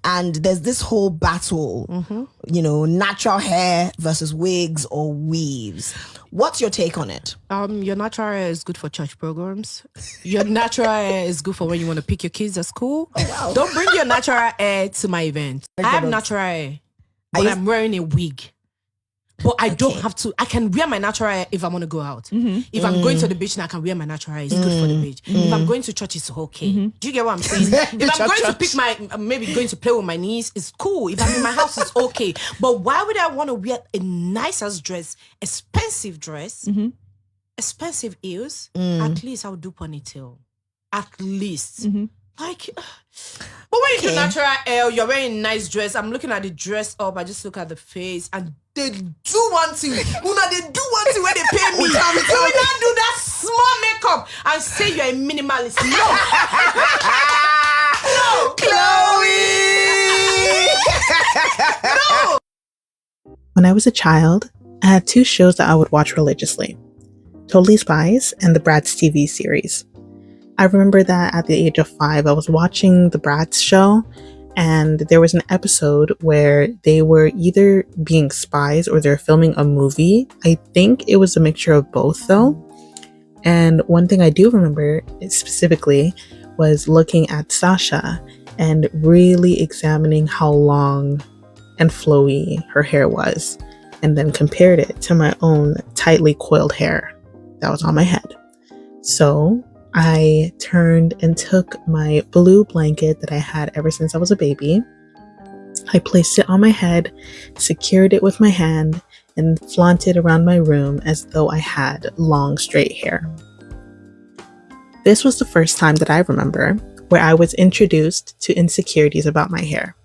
And there's this whole battle, natural hair versus wigs or weaves. What's your take on it? Your natural hair is good for church programs. Your natural hair is good for when you want to pick your kids at school. Oh, wow. Don't bring your natural hair to my event. I have natural hair, but I'm wearing a wig. But I don't have to. I can wear my natural hair if I want to go out. If I'm going to the beach, now I can wear my natural hair. It's good for the beach. If I'm going to church, it's okay. Do you get what I'm saying? If I'm going to pick maybe going to play with my niece, it's cool. If I'm in my house, it's okay. But why would I want to wear a nice dress, expensive dress, expensive heels? At least I'll do ponytail. At least. But when you do natural hair, you're wearing a nice dress. I'm looking at the dress up. I just look at the face and they do one thing. They do one thing when they pay me. So we not do that small makeup and say you're a minimalist. No. No. Chloe! No. When I was a child, I had two shows that I would watch religiously: Totally Spies and the Bratz TV series. I remember that at the age of 5, I was watching the Bratz show, and there was an episode where they were either being spies or they're filming a movie. I think it was a mixture of both, though. And one thing I do remember specifically was looking at Sasha and really examining how long and flowy her hair was, and then compared it to my own tightly coiled hair that was on my head. So I turned and took my blue blanket that I had ever since I was a baby. I placed it on my head, secured it with my hand, and flaunted around my room as though I had long, straight hair. This was the first time that I remember where I was introduced to insecurities about my hair.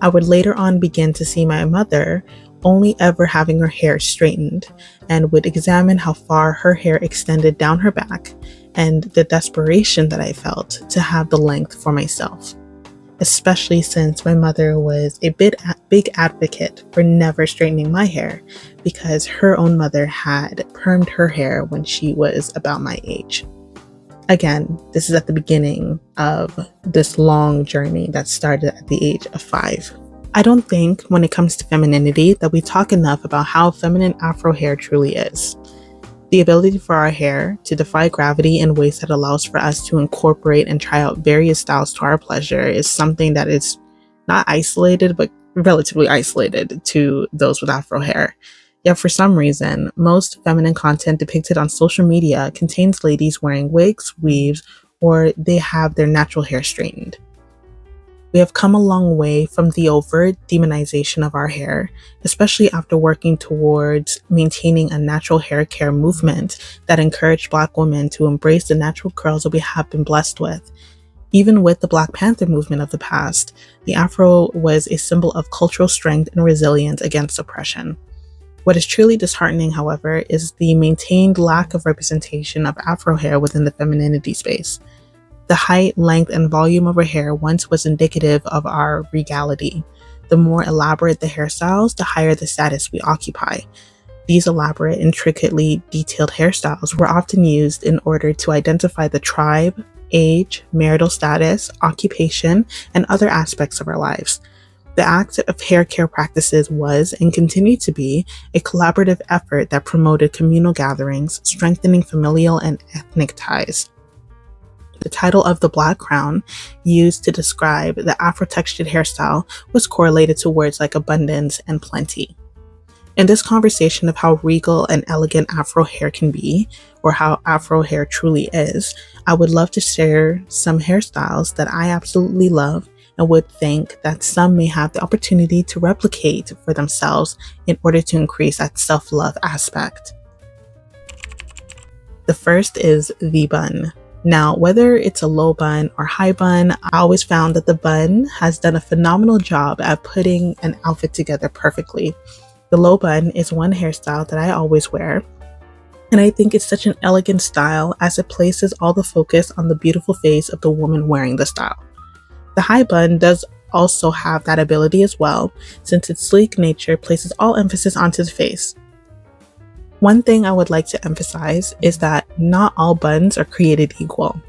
I would later on begin to see my mother only ever having her hair straightened, and would examine how far her hair extended down her back, and the desperation that I felt to have the length for myself, especially since my mother was a big advocate for never straightening my hair because her own mother had permed her hair when she was about my age. Again, this is at the beginning of this long journey that started at the age of 5. I don't think when it comes to femininity that we talk enough about how feminine Afro hair truly is. The ability for our hair to defy gravity in ways that allows for us to incorporate and try out various styles to our pleasure is something that is not isolated, but relatively isolated to those with Afro hair. Yet for some reason, most feminine content depicted on social media contains ladies wearing wigs, weaves, or they have their natural hair straightened. We have come a long way from the overt demonization of our hair, especially after working towards maintaining a natural hair care movement that encouraged Black women to embrace the natural curls that we have been blessed with. Even with the Black Panther movement of the past, the Afro was a symbol of cultural strength and resilience against oppression. What is truly disheartening, however, is the maintained lack of representation of Afro hair within the femininity space. The height, length, and volume of her hair once was indicative of our regality. The more elaborate the hairstyles, the higher the status we occupy. These elaborate, intricately detailed hairstyles were often used in order to identify the tribe, age, marital status, occupation, and other aspects of our lives. The act of hair care practices was, and continued to be, a collaborative effort that promoted communal gatherings, strengthening familial and ethnic ties. The title of the Black Crown, used to describe the Afro-Textured hairstyle, was correlated to words like abundance and plenty. In this conversation of how regal and elegant Afro hair can be, or how Afro hair truly is, I would love to share some hairstyles that I absolutely love and would think that some may have the opportunity to replicate for themselves in order to increase that self-love aspect. The first is the bun. Now, whether it's a low bun or high bun, I always found that the bun has done a phenomenal job at putting an outfit together perfectly. The low bun is one hairstyle that I always wear, and I think it's such an elegant style as it places all the focus on the beautiful face of the woman wearing the style. The high bun does also have that ability as well, since its sleek nature places all emphasis onto the face. One thing I would like to emphasize is that not all buns are created equal.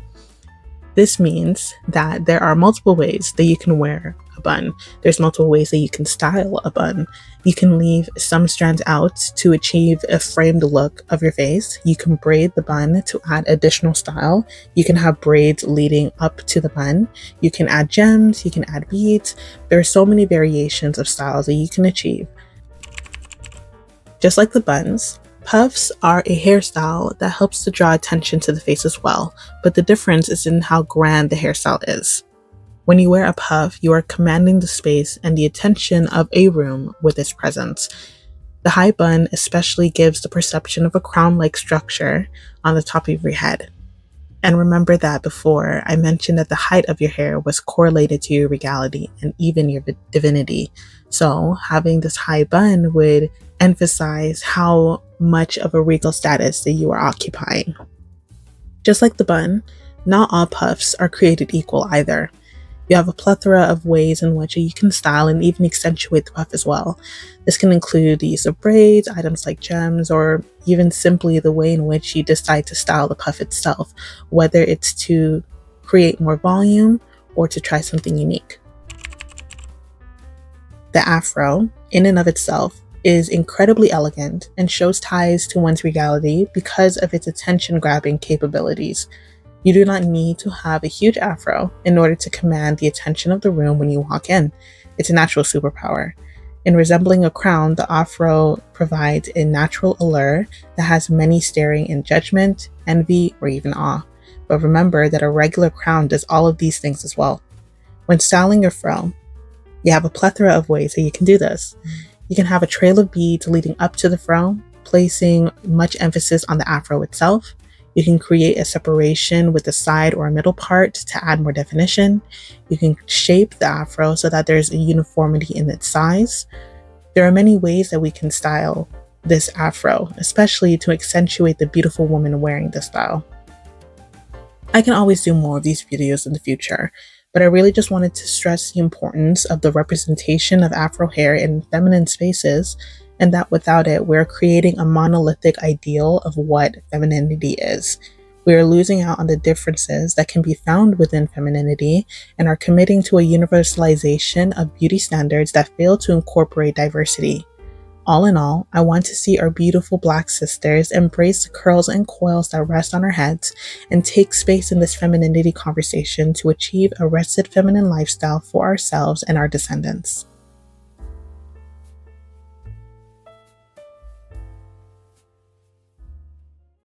This means that there are multiple ways that you can wear a bun. There's multiple ways that you can style a bun. You can leave some strands out to achieve a framed look of your face. You can braid the bun to add additional style. You can have braids leading up to the bun. You can add gems, you can add beads. There are so many variations of styles that you can achieve. Just like the buns, puffs are a hairstyle that helps to draw attention to the face as well, but the difference is in how grand the hairstyle is. When you wear a puff, you are commanding the space and the attention of a room with its presence. The high bun especially gives the perception of a crown-like structure on the top of your head. And remember that before I mentioned that the height of your hair was correlated to your regality and even your divinity. So having this high bun would emphasize how much of a regal status that you are occupying. Just like the bun, not all puffs are created equal either. You have a plethora of ways in which you can style and even accentuate the puff as well. This can include the use of braids, items like gems, or even simply the way in which you decide to style the puff itself, whether it's to create more volume or to try something unique. The afro, in and of itself, is incredibly elegant and shows ties to one's regality because of its attention-grabbing capabilities. You do not need to have a huge afro in order to command the attention of the room when you walk in. It's a natural superpower. In resembling a crown, the afro provides a natural allure that has many staring in judgment, envy, or even awe. But remember that a regular crown does all of these things as well. When styling your fro, you have a plethora of ways that you can do this. You can have a trail of beads leading up to the fro, placing much emphasis on the afro itself. You can create a separation with the side or middle part to add more definition. You can shape the afro so that there's a uniformity in its size. There are many ways that we can style this afro, especially to accentuate the beautiful woman wearing this style. I can always do more of these videos in the future, but I really just wanted to stress the importance of the representation of afro hair in feminine spaces, and that without it, we're creating a monolithic ideal of what femininity is. We are losing out on the differences that can be found within femininity and are committing to a universalization of beauty standards that fail to incorporate diversity. All in all, I want to see our beautiful Black sisters embrace the curls and coils that rest on our heads and take space in this femininity conversation to achieve a rested feminine lifestyle for ourselves and our descendants.